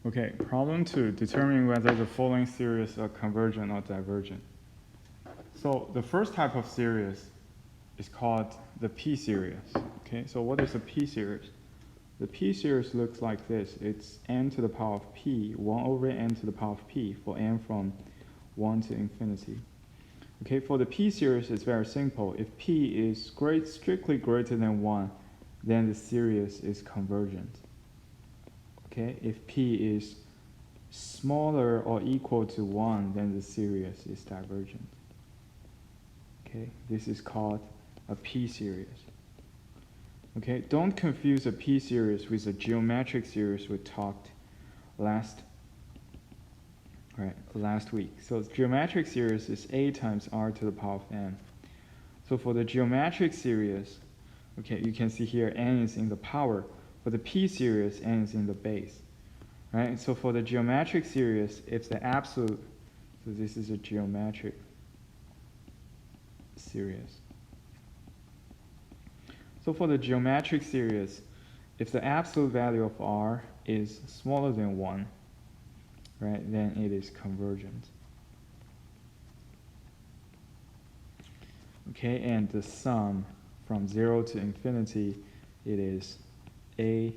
Okay, problem 2, determine whether the following series are convergent or divergent. So the first type of series is called the P series. Okay, so what is a P series? The P series looks like this. It's n to the power of p, 1 over n to the power of p, for n from 1 to infinity. Okay, for the P series, it's very simple. If p is strictly greater than 1, then the series is convergent. Okay, if p is smaller or equal to 1, then the series is divergent. Okay, this is called a P series. Okay, don't confuse a P series with a geometric series we talked last week. So geometric series is a times r to the power of n. So for the geometric series, okay, you can see here n is in the power. For the P series, n is in the base. Right? So for the geometric series, if the absolute, so this is a geometric series. So for the geometric series, if the absolute value of r is smaller than 1, right, then it is convergent. Okay, and the sum from 0 to infinity, it is a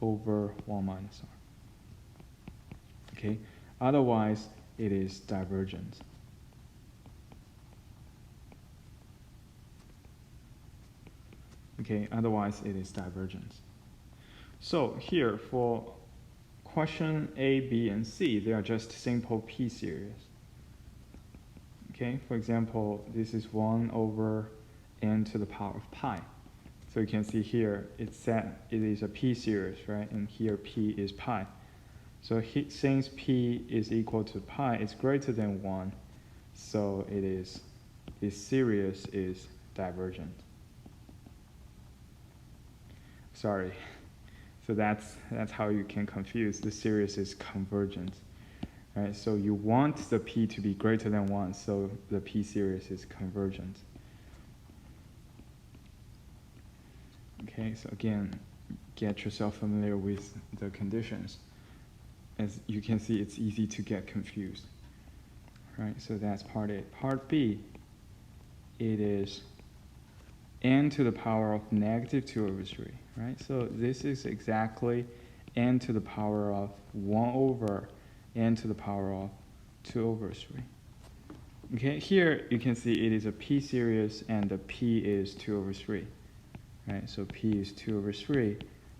over 1 minus r. Okay, otherwise it is divergent. Okay, otherwise it is divergent. So here for question A, B, and C, they are just simple P series. Okay, for example, this is 1 over n to the power of pi. So you can see here it is a P series, right? And here P is pi. So since P is equal to pi, it's greater than 1, so this series is divergent. Sorry. So that's how you can confuse. The series is convergent. Right? So you want the P to be greater than 1, so the P series is convergent. Okay, so again, get yourself familiar with the conditions. As you can see, it's easy to get confused. Right, so that's part A. Part B, it is n to the power of negative 2 over 3. Right, so this is exactly n to the power of 1 over n to the power of 2 over 3. Okay, here you can see it is a P series and the P is 2 over 3. Right, so P is 2 over 3.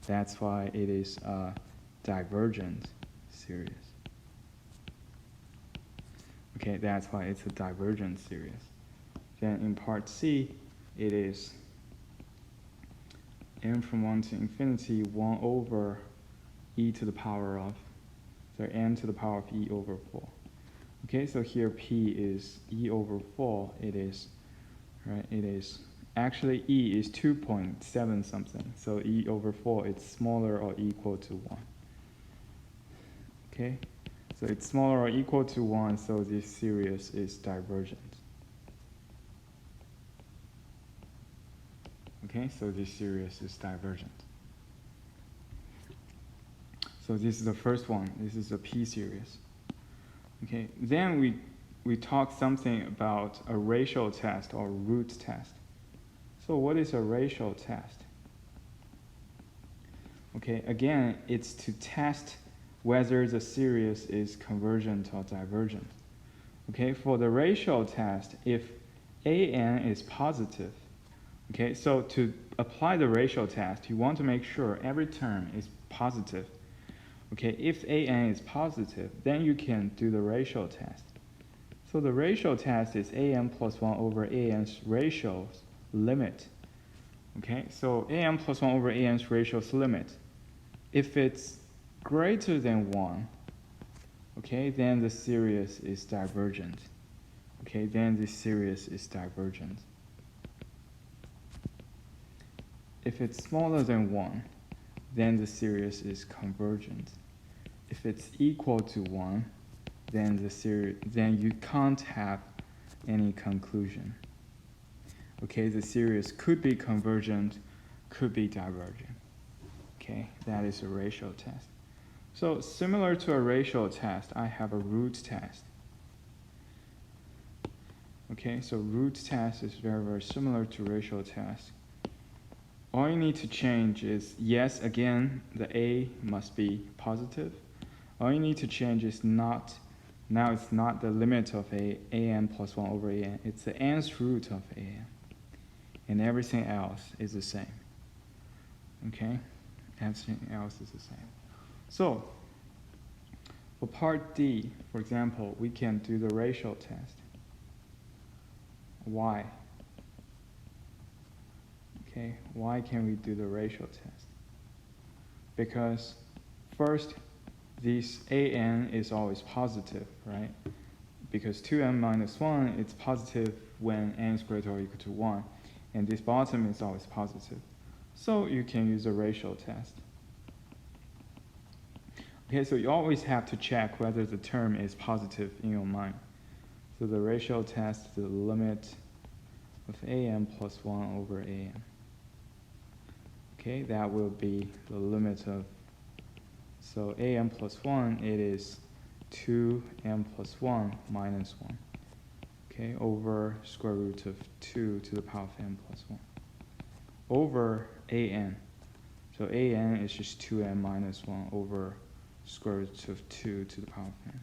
That's why it is a divergent series. Okay, that's why it's a divergent series. Then in part C, it is n from 1 to infinity 1 over e to the power of, n to the power of e over 4. Okay, so here P is e over 4. It is, right, it is, actually e is 2.7 something. So e over 4, it's smaller or equal to 1. Okay, so it's smaller or equal to 1, so this series is divergent. Okay, so this series is divergent. So this is the first one. This is a P series. Okay, then we talk something about a ratio test or root test. So what is a ratio test? Okay, again, it's to test whether the series is convergent or divergent. Okay, for the ratio test, if an is positive, okay, so to apply the ratio test, you want to make sure every term is positive. Okay, if an is positive, then you can do the ratio test. So the ratio test is an plus 1 over an's ratio's limit. Okay, so an plus 1 over an's ratio's limit. If it's greater than 1, okay, then the series is divergent. Okay, then the series is divergent. If it's smaller than 1, then the series is convergent. If it's equal to 1, then you can't have any conclusion. Okay, the series could be convergent, could be divergent. Okay, that is a ratio test. So similar to a ratio test, I have a root test. Okay, so root test is very, very similar to ratio test. All you need to change is, yes, again, the A must be positive. All you need to change is not, now it's not the limit of an plus 1 over an, it's the nth root of an. And everything else is the same. Okay, everything else is the same. So, for part D, for example, we can do the ratio test. Why? Okay, why can we do the ratio test? Because first, this an is always positive, right? Because 2n minus 1, it's positive when n is greater or equal to 1. And this bottom is always positive. So you can use a ratio test. Okay, so you always have to check whether the term is positive in your mind. So the ratio test, the limit of an plus 1 over an. Okay, that will be the limit of, so an plus 1, it is 2n plus 1 minus 1. Okay, over square root of 2 to the power of n plus 1. Over an. So an is just 2n minus 1 over square root of 2 to the power of n.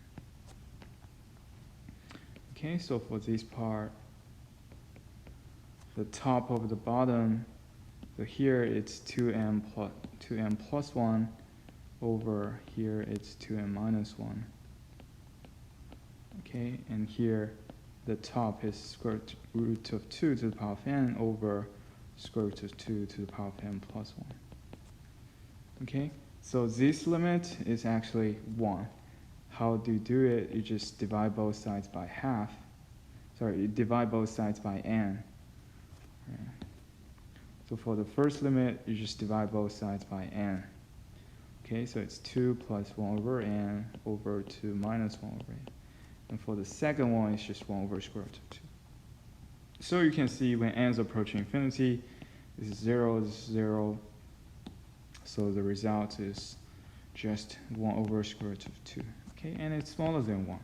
Okay, so for this part, the top over the bottom, so here it's 2n plus 1 over here it's 2n minus 1. Okay, and here the top is square root of 2 to the power of n over square root of 2 to the power of n plus 1. Okay, so this limit is actually 1. How do you do it? You just divide both sides by half. Sorry, you divide both sides by n. Right. So for the first limit, you just divide both sides by n. Okay, so it's 2 plus 1 over n over 2 minus 1 over n. And for the second one, it's just 1 over square root of 2. So you can see when n is approaching infinity, this is 0, this is 0. So the result is just 1 over square root of 2. Okay, and it's smaller than 1.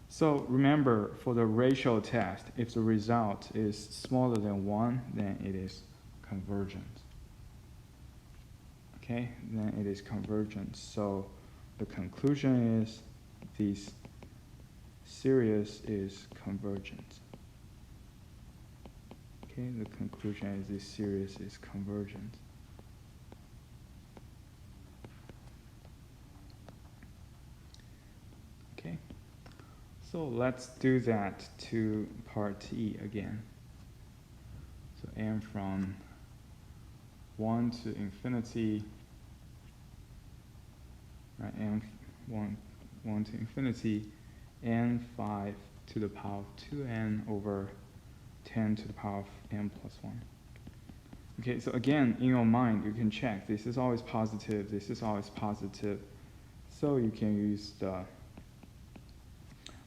So remember, for the ratio test, if the result is smaller than 1, then it is convergent. Okay, then it is convergent. So the conclusion is this series is convergent. Okay, the conclusion is this series is convergent. Okay, so let's do that to part E again. So n from 1 to infinity, right, n1 to infinity, n5 to the power of 2n over 10 to the power of n plus 1. Okay, so again, in your mind, you can check. This is always positive, this is always positive. So you can use the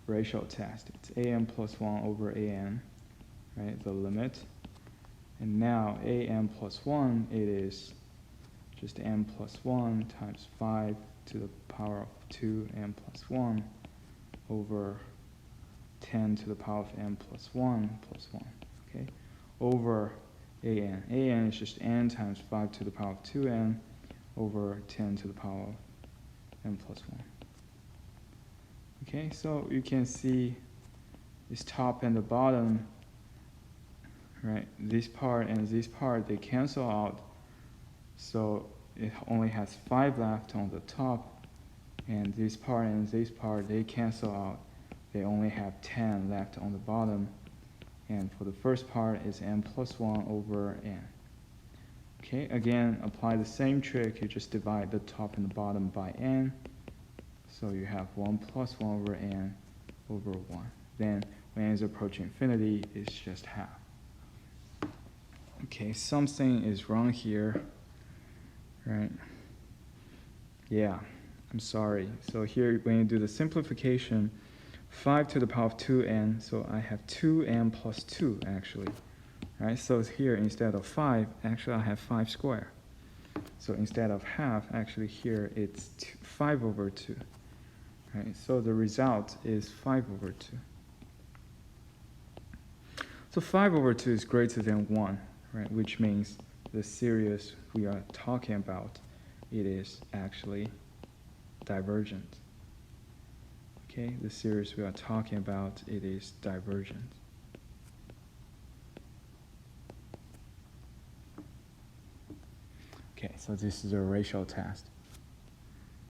ratio test. It's an plus 1 over an, right, the limit. And now an plus 1, it is just n plus 1 times 5 to the power of 2n plus 1 over 10 to the power of n plus 1 plus 1, okay, over an. an is just n times 5 to the power of 2n over 10 to the power of n plus 1. Okay, so you can see this top and the bottom, right? This part and this part, they cancel out. So it only has 5 left on the top, and this part and this part, they cancel out. They only have 10 left on the bottom. And for the first part is n plus 1 over n. Okay, again, apply the same trick. You just divide the top and the bottom by n. So you have 1 plus 1 over n over 1. Then when n is approaching infinity, it's just half. Okay, something is wrong here, right? Yeah, I'm sorry. So here, when you do the simplification, 5 to the power of 2n, so I have 2n plus 2, actually. Right, so here, instead of 5, actually I have 5 squared. So instead of half, actually here it's 5 over 2. Right? So the result is 5 over 2. So 5 over 2 is greater than 1, right? Which means the series we are talking about, it is actually divergent. Okay, the series we are talking about, it is divergent. Okay, so this is a ratio test.